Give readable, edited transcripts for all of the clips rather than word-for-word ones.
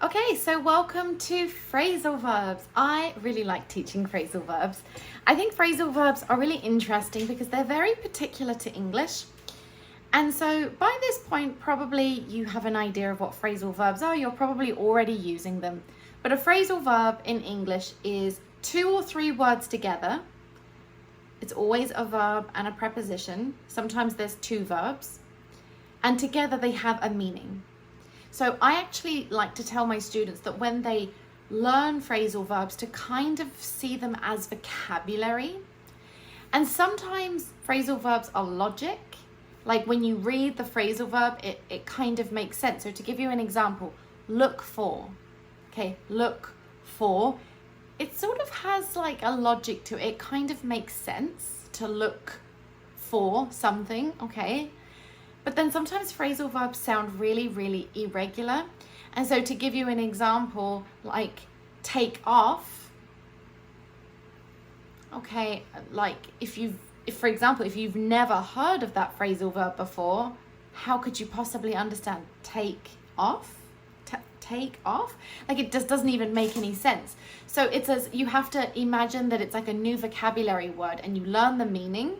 Okay, so welcome to phrasal verbs. I really like teaching phrasal verbs. I think phrasal verbs are really interesting because they're very particular to English. And so by this point, probably you have an idea of what phrasal verbs are. You're probably already using them. But a phrasal verb in English is 2 or 3 words together. It's always a verb and a preposition. Sometimes there's 2 verbs. And together they have a meaning. So I actually like to tell my students that when they learn phrasal verbs to kind of see them as vocabulary. And sometimes phrasal verbs are logic. Like when you read the phrasal verb, it kind of makes sense. So to give you an example, look for. Okay, look for. It sort of has like a logic to it. It kind of makes sense to look for something, okay? But then sometimes phrasal verbs sound really, really irregular. And so to give you an example, like take off, okay, like if for example, if you've never heard of that phrasal verb before, how could you possibly understand take off? Take off? Like it just doesn't even make any sense. So it's as you have to imagine that it's like a new vocabulary word and you learn the meaning,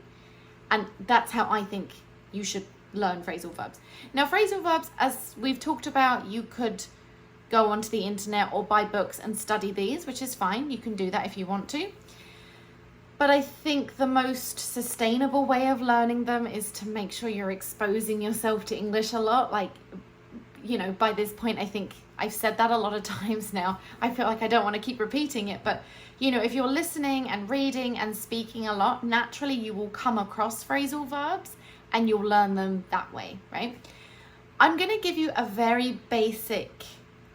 and that's how I think you should learn phrasal verbs. Now, phrasal verbs, as we've talked about, you could go onto the internet or buy books and study these, which is fine. You can do that if you want to. But I think the most sustainable way of learning them is to make sure you're exposing yourself to English a lot. Like, you know, by this point, I think I've said that a lot of times now. I feel like I don't want to keep repeating it, but you know, if you're listening and reading and speaking a lot, naturally you will come across phrasal verbs and you'll learn them that way, right? I'm going to give you a very basic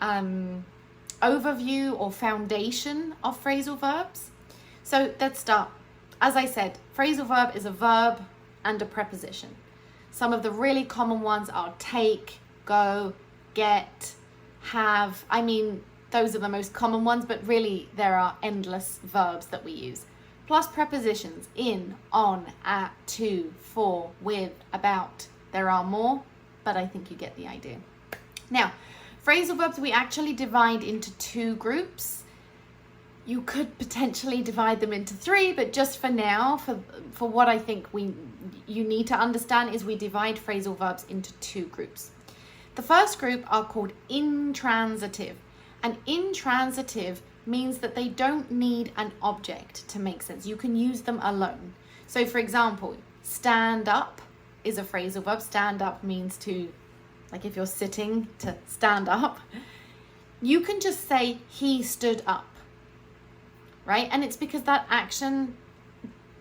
overview or foundation of phrasal verbs. So let's start. As I said, phrasal verb is a verb and a preposition. Some of the really common ones are take, go, get, have. I mean, those are the most common ones, but really there are endless verbs that we use. Plus prepositions, in, on, at, to, for, with, about. There are more, but I think you get the idea. Now, phrasal verbs we actually divide into 2 groups. You could potentially divide them into 3, but just for now, for what I think you need to understand is we divide phrasal verbs into 2 groups. The first group are called intransitive, and intransitive means that they don't need an object to make sense. You can use them alone. So for example, stand up is a phrasal verb. Stand up means to, like if you're sitting, to stand up. You can just say he stood up, right? And it's because that action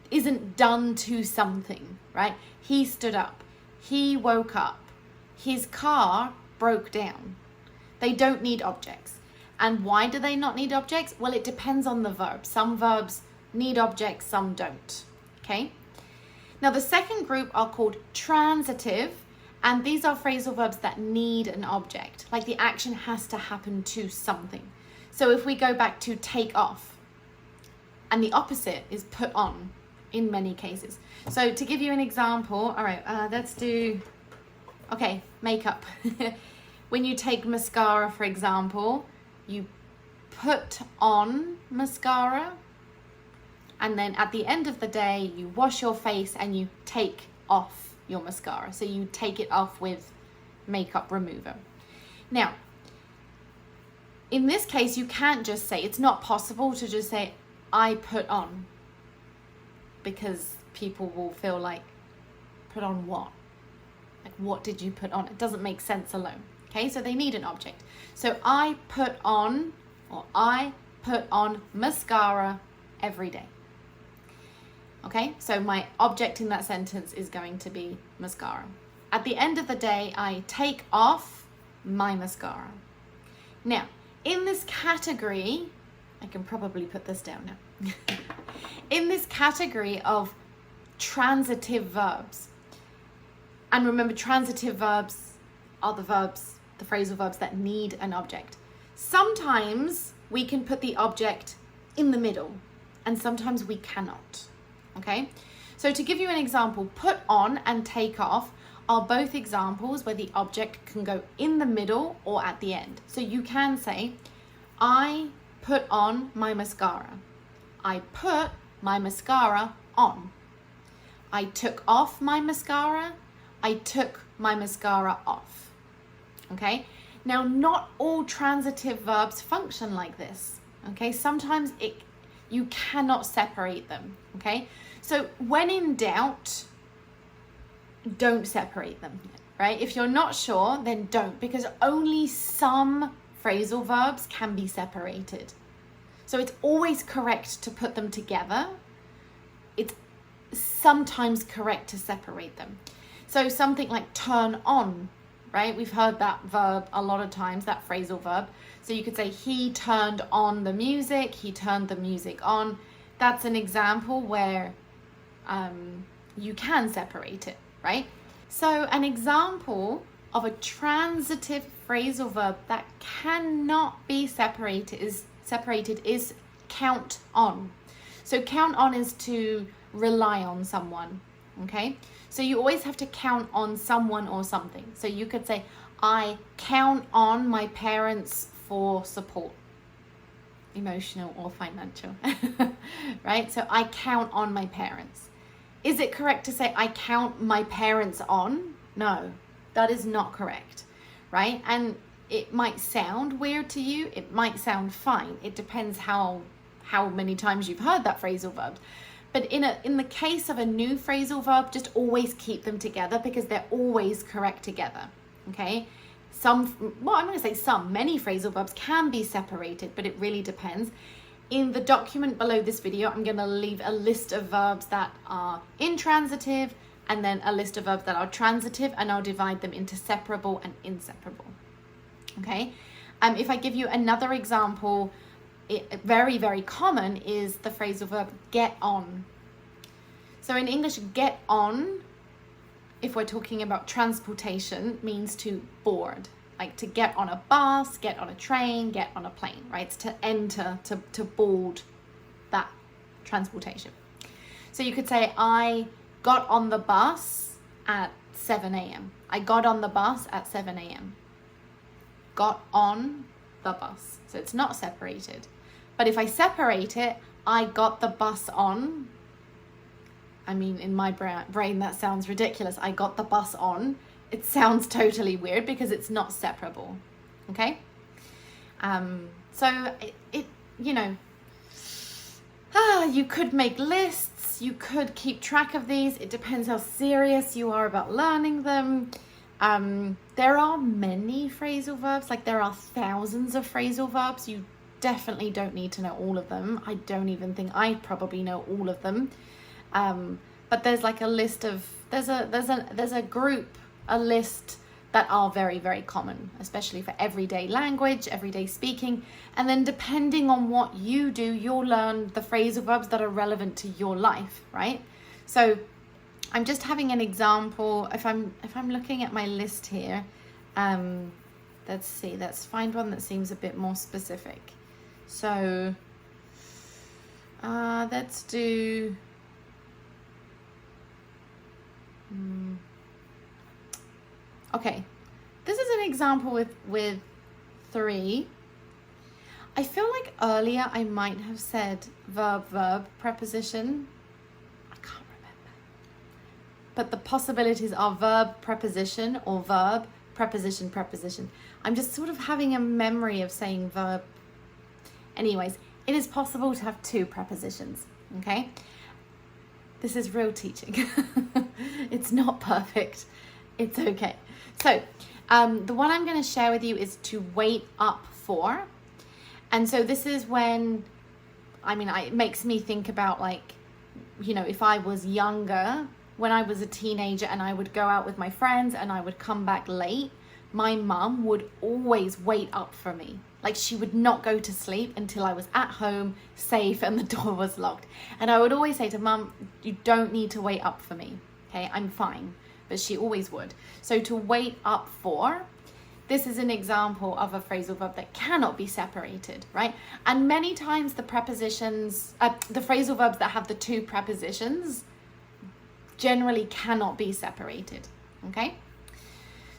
isn't done to something, right? He stood up, he woke up, his car broke down. They don't need objects. And why do they not need objects? Well, it depends on the verb. Some verbs need objects, some don't, okay? Now, the second group are called transitive, and these are phrasal verbs that need an object, like the action has to happen to something. So if we go back to take off, and the opposite is put on in many cases. So to give you an example, all right, let's do, okay, makeup. When you take mascara, for example, you put on mascara, and then at the end of the day, you wash your face and you take off your mascara. So you take it off with makeup remover. Now, in this case, you can't just say, it's not possible to just say, I put on, because people will feel like, put on what? Like, what did you put on? It doesn't make sense alone. Okay, so they need an object. So I put on mascara every day. Okay, so my object in that sentence is going to be mascara. At the end of the day, I take off my mascara. Now, in this category, I can probably put this down now. In this category of transitive verbs, and remember, transitive verbs are the phrasal verbs that need an object. Sometimes we can put the object in the middle, and sometimes we cannot, okay? So to give you an example, put on and take off are both examples where the object can go in the middle or at the end. So you can say, I put on my mascara. I put my mascara on. I took off my mascara. I took my mascara off. Okay? Now, not all transitive verbs function like this. Okay? Sometimes you cannot separate them. Okay? So when in doubt, don't separate them, right? If you're not sure, then don't, because only some phrasal verbs can be separated. So it's always correct to put them together. It's sometimes correct to separate them. So something like turn on, right? We've heard that verb a lot of times, that phrasal verb. So you could say he turned on the music, he turned the music on. That's an example where you can separate it, right? So an example of a transitive phrasal verb that cannot be separated is count on. So count on is to rely on someone, okay? So you always have to count on someone or something. So you could say, I count on my parents for support, emotional or financial, right? So I count on my parents. Is it correct to say I count my parents on? No, that is not correct, right? And it might sound weird to you. It might sound fine. It depends how many times you've heard that phrasal verb. But in the case of a new phrasal verb, just always keep them together because they're always correct together, okay? I'm going to say many phrasal verbs can be separated, but it really depends. In the document below this video, I'm going to leave a list of verbs that are intransitive and then a list of verbs that are transitive, and I'll divide them into separable and inseparable. Okay? If I give you another example, very, very common is the phrasal verb get on. So in English, get on, if we're talking about transportation, means to board. Like to get on a bus, get on a train, get on a plane, right? It's to enter, to board that transportation. So you could say, I got on the bus at 7 a.m. I got on the bus at 7 a.m. Got on the bus. So it's not separated. But if I separate it, I got the bus on. I mean, in my brain, that sounds ridiculous. I got the bus on. It sounds totally weird because it's not separable, okay? So you could make lists, you could keep track of these. It depends how serious you are about learning them. There are many phrasal verbs, like there are thousands of phrasal verbs. You definitely don't need to know all of them. I don't even think I probably know all of them. But there's like a list of, there's a group, a list that are very, very common, especially for everyday language, everyday speaking. And then depending on what you do, you'll learn the phrasal verbs that are relevant to your life, right? So I'm just having an example. If I'm looking at my list here, let's see, let's find one that seems a bit more specific. So let's do okay, this is an example with 3. I feel like earlier I might have said verb, preposition. I can't remember. But the possibilities are verb, preposition, or verb, preposition, preposition. I'm just sort of having a memory of saying verb. Anyways, it is possible to have 2 prepositions, okay? This is real teaching. It's not perfect. It's okay. So the one I'm going to share with you is to wait up for. And so this is when, it makes me think about if I was younger, when I was a teenager and I would go out with my friends and I would come back late, my mum would always wait up for me. Like she would not go to sleep until I was at home, safe, and the door was locked. And I would always say to Mum, you don't need to wait up for me. Okay, I'm fine. But she always would. So to wait up for, this is an example of a phrasal verb that cannot be separated, right? And many times the prepositions, the phrasal verbs that have the 2 prepositions generally cannot be separated, okay?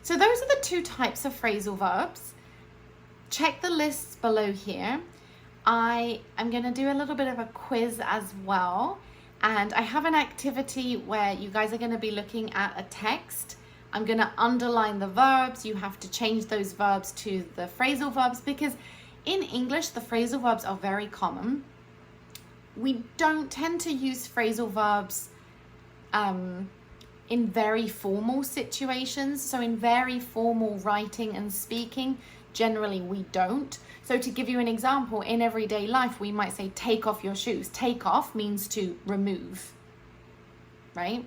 So those are the two types of phrasal verbs. Check the lists below here. I am going to do a little bit of a quiz as well. And I have an activity where you guys are going to be looking at a text. I'm going to underline the verbs. You have to change those verbs to the phrasal verbs, because in English, the phrasal verbs are very common. We don't tend to use phrasal verbs in very formal situations. So in very formal writing and speaking, generally we don't. So to give you an example, in everyday life, we might say, take off your shoes. Take off means to remove, right?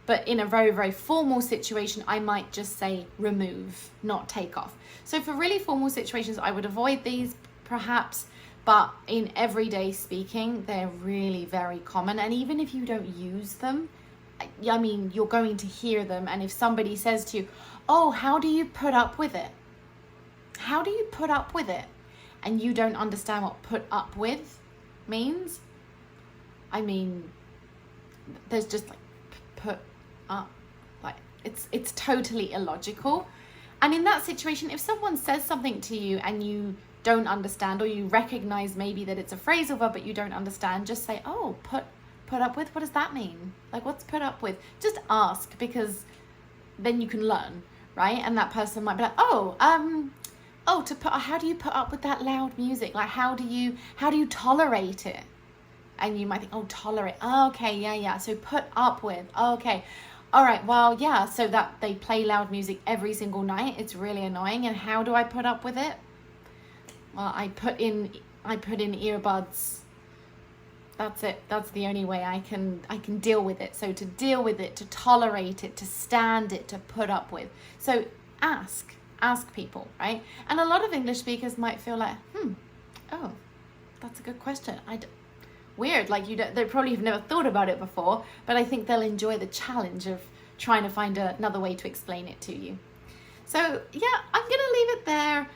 But in a very, very formal situation, I might just say remove, not take off. So for really formal situations, I would avoid these perhaps, but in everyday speaking, they're really very common. And even if you don't use them, I mean, you're going to hear them. And if somebody says to you, oh, how do you put up with it? How do you put up with it? And you don't understand what put up with means. I mean, there's just like put up, like it's totally illogical. And in that situation, if someone says something to you and you don't understand, or you recognize maybe that it's a phrasal verb but you don't understand, just say, oh, put up with, what does that mean? Like, what's put up with? Just ask, because then you can learn, right? And that person might be like, how do you put up with that loud music? Like, how do you tolerate it? And you might think, oh, tolerate. Oh, okay, yeah. So put up with. Oh, okay. All right. Well, yeah. So that they play loud music every single night. It's really annoying. And how do I put up with it? Well, I put in earbuds. That's it. That's the only way I can deal with it. So to deal with it, to tolerate it, to stand it, to put up with. So ask people, right? And a lot of English speakers might feel like, oh, that's a good question. Weird, like they probably have never thought about it before, but I think they'll enjoy the challenge of trying to find another way to explain it to you. So yeah, I'm gonna leave it there.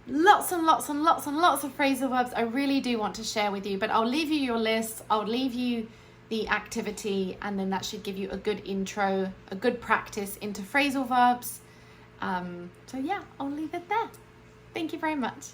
Lots and lots and lots and lots of phrasal verbs I really do want to share with you, but I'll leave you your list, I'll leave you the activity, and then that should give you a good intro, a good practice into phrasal verbs. So yeah, I'll leave it there. Thank you very much.